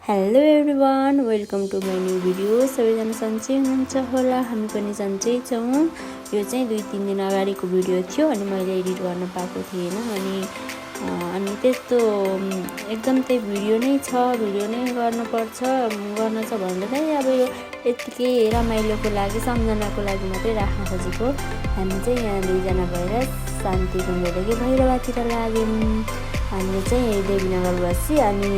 Hello everyone, welcome to my new video. सबैजना सन्चै हुनुहुन्छ होला, हामी पनि सन्चै छौँ। यो चाहिँ 2-3 दिन अगाडिको भिडियो थियो अनि मैले एडिट गर्न पाएको थिएन अनि त्यस्तो एकदम त्यही भिडियो नै छ, भिडियो नै गर्न छ भनेर चाहिँ अब यो यत्तिकै रमाइलोको लागि सम्झनाको लागि मात्रै राख्न खोजेको। हामी चाहिँ यहाँ 2जना भएर शान्ति कुण्डदेखि भैरवातिर लाग्यौँ। हामी चाहिँ देवीनगर बसी अनि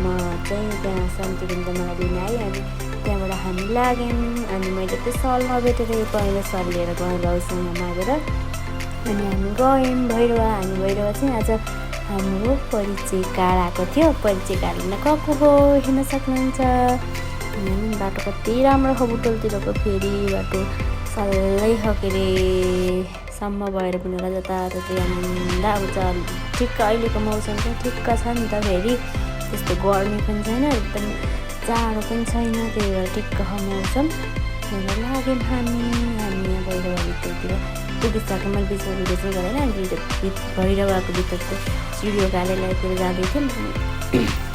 म चाहिँ त्यहाँ शान्ति कुण्ड मलाई लिन आएँ अनि त्यहाँबाट हामी लाग्यौँ। अनि मैले त्यो सल नभेटेर पहिला सल लिएर गएँ भाउसँग मागेर अनि हामी गयौँ भैरवा। हामी भैरवा चाहिँ आज हाम्रो परिचय कार्ड आएको थियो। परिचय कार्ड लिन कको हो हेर्न सक्नुहुन्छ। बाटो कति राम्रो हो, बुटोलतिरको फेरि बाटो सल्लै के अरे सम्म भएर पनि होला, जताततै आनन्द आउँछ। ठिक्क अहिलेको मौसम चाहिँ ठिक्क छ नि त, फेरि त्यस्तो गर्मी पनि छैन, एकदम जाडो पनि छैन, त्यही भएर ठिक्क मौसम लाग्यौँ हामी यहाँ भैरवाभित्रतिर पुगिसक्यो। मैले बिचमा भिडियो चाहिँ गरेन, अनि भैरवाको भित्रको चिडियो कार्यालयतिर जाँदै थिएँ।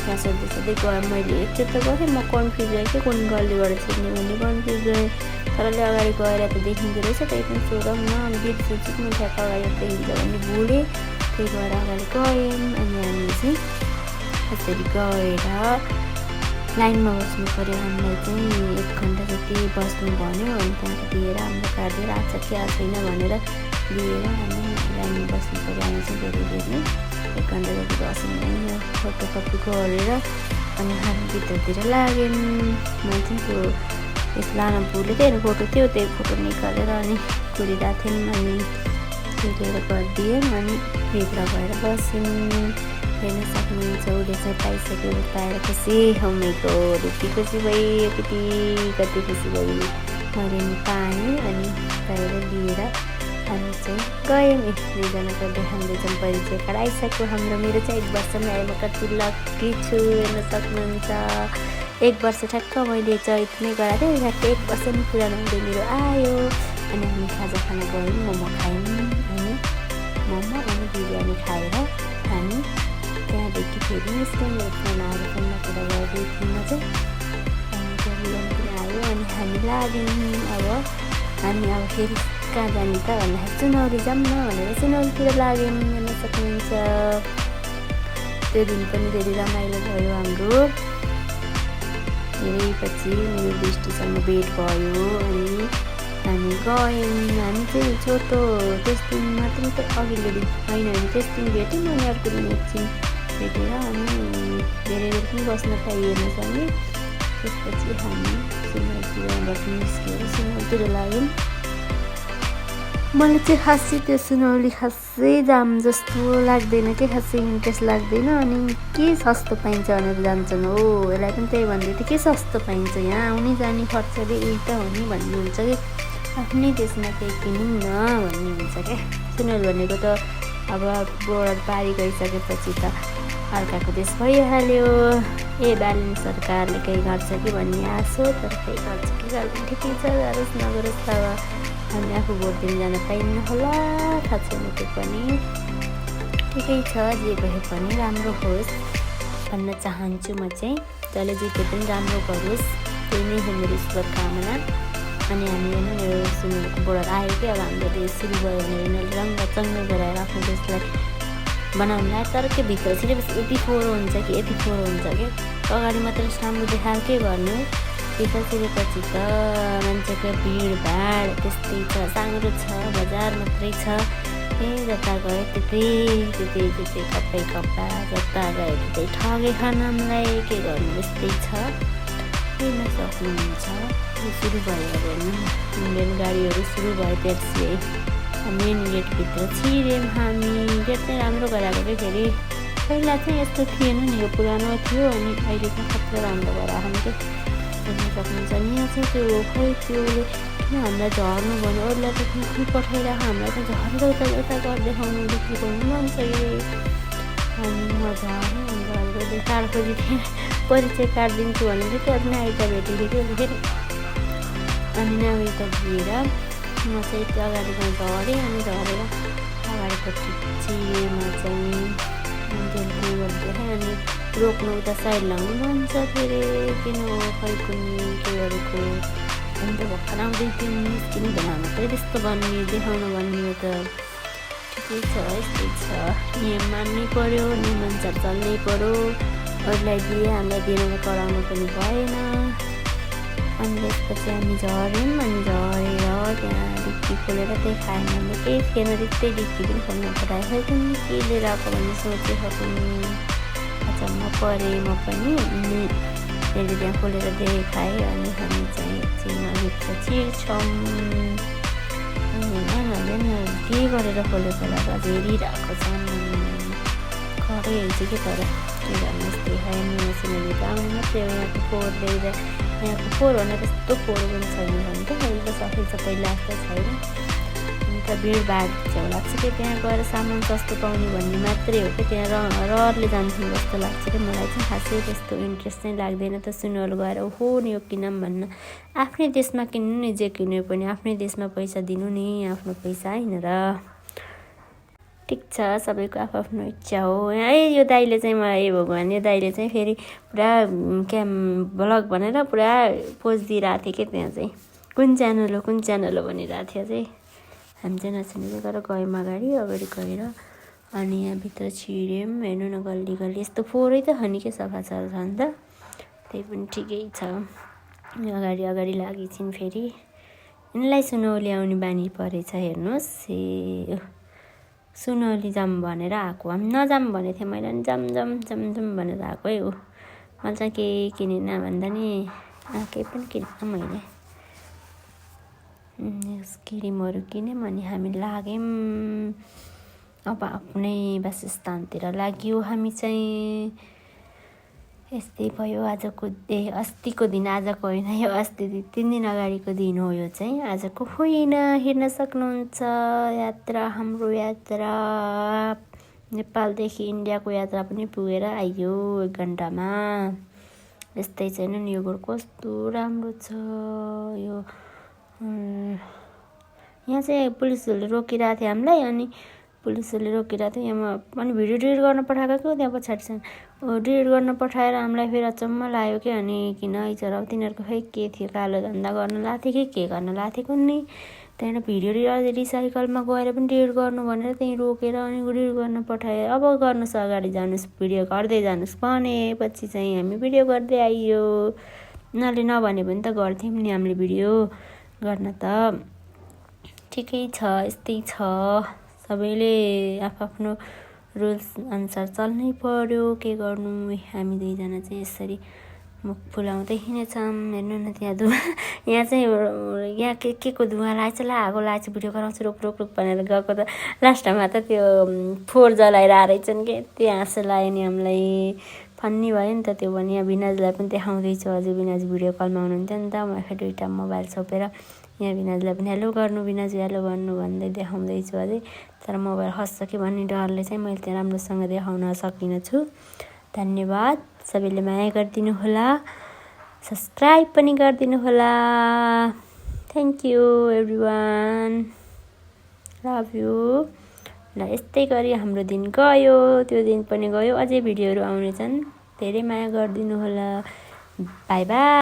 त्यहाँ सोध्दै गएँ, मैले एकचोटि त गएँ, म कन्फ्युज भएँ कि कुन गल्लीबाट छिर्ने भन्ने कन्फ्युज भएँ। तर अगाडि गएर त देखिँदो रहेछ, त्यही पनि सोधौँ न, अनि बिर्सेँ म ठ्याक्क अगाडि देखिन्छ भन्ने भुलेँ, त्यही भएर अगाडि गयौँ। अनि हामी चाहिँ यसरी गएर लाइनमा बस्नु पऱ्यो। हामीलाई चाहिँ 1 घन्टा जति बस्नु भन्यो, अनि त्यहाँको दिएर हाम्रो कार्ड दिएर आएको छ कि आएको छैन भनेर दिएर हामी लाइनमा बस्नु पऱ्यो। हामी चाहिँ धेरै देर नै 1 घन्टा जति बस्यौँ, फोटोकपी गरेर अनि हामी भित्रतिर लाग्यौँ। मैले चाहिँ त्यो यस लान भुलेको थिएँ, फोटो थियो, त्यही फोटो निकालेर अनि कुरिरहेको थियौँ अनि त्यो लिएर गरिदियौँ अनि भित्र गएर बस्यौँ। हेर्न सक्नुहुन्छ, उसले चाहिँ पाइसक्यो, पाएर खुसी हमेको यति खुसी भएँ, कति खुसी भएँ। मैले नि पाएँ अनि पाएर लिएर हामी चाहिँ गयौँ। 2जना गर्दै हाम्रो चाहिँ परिचय कार्ड आइसक्यो हाम्रो। मेरो चाहिँ 1 वर्षमै आयो, म कति लक्की छु हेर्न सक्नुहुन्छ। 1 वर्ष ठ्याक्क मैले चैतमै गराएको थिएँ, ठ्याक्क 1 वर्ष नि पुरानो हुँदै मेरो आयो। अनि हामी खाजा खान गयौँ, मोमो खायौँ अनि मोमो अनि बिरयानी खाएर हामी त्यहाँदेखि फेरि निस्क्यौँ। मेरो फोन आएर फोनमा कुरा गर्दै थिएँ म चाहिँ, अनि त्यो बिरयानी पनि आयो अनि हामी लाग्यौँ। हामी फेरि कहाँ जाने त भन्दाखेरि सुनौली जाऊँ न भनेर सुनौलीतिर लाग्यौँ हेर्न सक्नुहुन्छ। त्यो दिन पनि धेरै रमाइलो भयो हाम्रो। धेरै पछि मेरो दृष्टिसँग भेट भयो अनि हामी गयौँ। हामी चाहिँ छोटो त्यस दिन मात्रै त अघिल्लो दिन होइन, हामी त्यस दिन भेट्यौँ अनि अर्को दिन एकछिन भेटेर अनि धेरै बेर पनि बस्न पाइएन सँगै। त्यसपछि हामी सुनौलीतिरबाट निस्केर सुनौलीतिर लाग्यौँ। मलाई चाहिँ खासै त्यो सुनौली खासै दाम जस्तो लाग्दैन कि, खासै इन्ट्रेस्ट लाग्दैन। अनि के सस्तो पाइन्छ भनेर जान्छन् हो, यसलाई पनि त्यही भन्दै थियो, के सस्तो पाइन्छ यहाँ आउने जाने खर्चले उही त हो नि भन्नुहुन्छ कि, आफ्नै देशमा केही किनौँ न भन्ने हुन्छ क्या। सुनौली भनेको त अब बोर्डर पारी गइसकेपछि त अर्काको देश भइहाल्यो। बालिन सरकारले केही गर्छ कि भन्ने आश हो, तर केही गर्छ कि गर्दैन, ठिकै छ, जारोस् नगरोस्। अब हामी आफू भोट दिन जान पाइन्न होला, थाहा छैन, त्यो पनि ठिकै छ, जे भए पनि राम्रो होस् भन्न चाहन्छु म चाहिँ। जसले जिते पनि राम्रो गरोस्, त्यही नै हो मेरो शुभकामना। अनि हामी हेर्नु सुनौलीको बोर्डर आयो कि, अब हाम्रो देश सुरु भयो भने यिनीहरूले रङ्गचङ्ग गराएर आफ्नो देशलाई बनाउनु लाग्यो। तर त्यो भित्र सिलेबस यति फोहोरो हुन्छ कि अगाडि मात्र राम्रो देखाएर के गर्नु, भित्र छिरेपछि त मान्छेको भिडभाड त्यस्तै छ, साङ्गो छ, बजार मात्रै छ, जता गयो त्यतै कप्पा, जता गयो त्यतै ठगे खानालाई, के गर्नु यस्तै छ। हेर्न सक्नुहुन्छ, सुरु भयो अब हेर्नु, इन्डियन गाडीहरू सुरु भयो। ट्याक्सी मेन गेटभित्र छिर्यौँ हामी। गेट चाहिँ राम्रो गराएको कि, फेरि पहिला चाहिँ यस्तो थिएन नि, यो पुरानो थियो अनि अहिले चाहिँ कत्रो राम्रो गराएको नि कि हेर्न सक्नुहुन्छ। यहाँ चाहिँ त्यो त्यसले किन हामीलाई झर्नु भन्यो, अरूलाई त खुल्खुल पठाइरहेको, हामीलाई त झरेर उता घर देखाउनु बिक्री गर्नु मन छ कि। अनि म झरेँ, हाम्रो कार्ड खोजी थिएँ, परिचय कार्ड दिन्छु भनेर त्यो पनि आइता भेटेको थियो फेरि। अनि नागरिकता दिएर म चाहिँ त्यो अगाडिमा झरेँ अनि झरेर अगाडिपट्टि छिरेँ म चाहिँ, अनि रोक्नु उता साइड लाउनु भन्छ फेरि किन हो खै कुनै के गरेको अन्त भर्खर आउँदै थियो निस्किनु भनेर चाहिँ त्यस्तो गर्ने देखाउनु भन्ने हो त ठिकै छ यस्तै छ नियम मान्नै पर्यो नियमअनुसार चल्नै पर्यो अरूलाई दिए हामीलाई दिनमा कराउनु पनि भएन अनि त्यसपछि हामी झऱ्यौँ अनि झरेर त्यहाँ डिक्की खोलेर त्यही खाएन भने केही थिएन त्यस्तै डिक्की पनि खोल्न पठायो खै पनि के लिएर आएको भन्ने सोचेको पनि अचम्म परेँ म पनि अनि त्यसले त्यहाँ खोलेर त्यही खाएँ अनि हामी चाहिँ एकछिनमा भित्र छिर्छौँ अनि के गरेर खोलेको होला त हेरिरहेको छन् खरै हुन्छ कि तर के गर्नु यस्तै खाएँ मसिनहरू त आउनु मात्रै हो यहाँको फोहोर ल्याएर यहाँको फोहोर भन्दा त्यस्तो फोहोर पनि छैन भने त अहिले त सबै लाग्छ छैन अन्त भिडभाड छेउ लाग्छ कि त्यहाँ गएर सामान सस्तो पाउने भन्ने मात्रै हो कि त्यहाँ रहरले जान्छौँ जस्तो लाग्छ कि मलाई चाहिँ खासै त्यस्तो इन्ट्रेस्ट चाहिँ लाग्दैन त सुनहरू गएर ओहो नि यो किनौँ भन्न आफ्नै देशमा किन्नु नि जे किन्यो पनि आफ्नै देशमा पैसा दिनु नि आफ्नो पैसा होइन र ठिक छ सबैको आफ्नो इच्छा हो यो दाइले चाहिँ मलाई ए भगवान् यो दाइले चाहिँ फेरि पुरा ब्लग भनेर पुरा पोज दिइरहेको थियो कि त्यहाँ चाहिँ कुन च्यानल हो भनिरहेको थियो चाहिँ हामी चाहिँ नचिनेर गएर गयौँ अगाडि गएर अनि यहाँभित्र छिर्यौँ हेर्नु न गल्ली गल्ली यस्तो फोहोरै त हो नि के सफा छ त त्यही पनि ठिकै छ अगाडि लागेछन् फेरि यिनलाई सुनौली आउने बानी परेछ हेर्नुहोस् सुनौली जाम भनेर आएको हामी नजाम भनेको थिएँ मैले जाम भनेर आएको है हो मैले चाहिँ केही किनेन भन्दा नि केही पनि किनेन मैले क्रिमहरू किन्यौँ अनि हामी लाग्यौँ अब आफ्नै वासस्थानतिर लाग्यो हामी चाहिँ यस्तै भयो आजको अस्तिको दिन आजको होइन यो अस्ति 3 दिन अगाडिको दिन हो यो चाहिँ आजको होइन हेर्न सक्नुहुन्छ हाम्रो यात्रा नेपालदेखि इन्डियाको यात्रा पनि पुगेर आइयो 1 घन्टामा यस्तै छैन नि यो घर कस्तो राम्रो छ यो यहाँ चाहिँ पुलिसहरूले रोकिरहेको थियो हामीलाई अनि पुलिसहरूले रोकिरहेको थियो यहाँ अनि भिडियो डिलिट गर्न पठाएको थियो त्यहाँ पछाडि चाहिँ डिलिट गर्न पठाएर हामीलाई फेरि अचम्म लाग्यो कि अनि किन आइचर तिनीहरूको खै के थियो कालो धन्दा गर्न लाथ्यो कि के गर्न लाथ्यो कुनै त्यहाँबाट भिडियो रिसाइकलमा गएर पनि डिलिट गर्नु भनेर त्यहीँ रोकेर अनि डिलिट गर्न पठाए अब गर्नुहोस् अगाडि जानुहोस् भिडियो गर्दै जानुहोस् भनेपछि चाहिँ हामी भिडियो गर्दै आइयो उनीहरूले नभने पनि त गर्थ्यौँ नि हामीले भिडियो गर्न त ठिकै छ यस्तै छ सबैले आफ्नो रुल्स अनुसार चल्नै पर्यो के गर्नु हामी दुईजना चाहिँ यसरी मुख फुलाउँदै हिँडेछौँ हेर्नु न त्यहाँ धुवा यहाँ चाहिँ यहाँ के को धुवा लाग्छ आगो लाग्छ भिडियो गराउँछु रोक भनेर गएको त लास्टमा त त्यो फोहोर जलाएर आएछन् कि यति हाँसो लाग्यो नि हामीलाई फन्नी भयो नि त त्यो भने यहाँ बिनाजलाई पनि देखाउँदैछु अझै बिनाज भिडियो कलमा हुनुहुन्थ्यो नि त म आफै 2टा मोबाइल छोपेर यहाँ बिनाजलाई पनि हेलो गर्नु भन्दै देखाउँदैछु अझै तर मोबाइल खस्छ कि भन्ने डरले चाहिँ मैले त्यहाँ राम्रोसँग देखाउन सकिनँ छु धन्यवाद सबैले माया गरिदिनु होला सब्सक्राइब पनि गरिदिनु होला thank you everyone love you ल यस्तै गरी हाम्रो दिन गयो त्यो दिन पनि गयो अझै भिडियोहरू आउने छन् धेरै माया गरिदिनु होला बाई बाई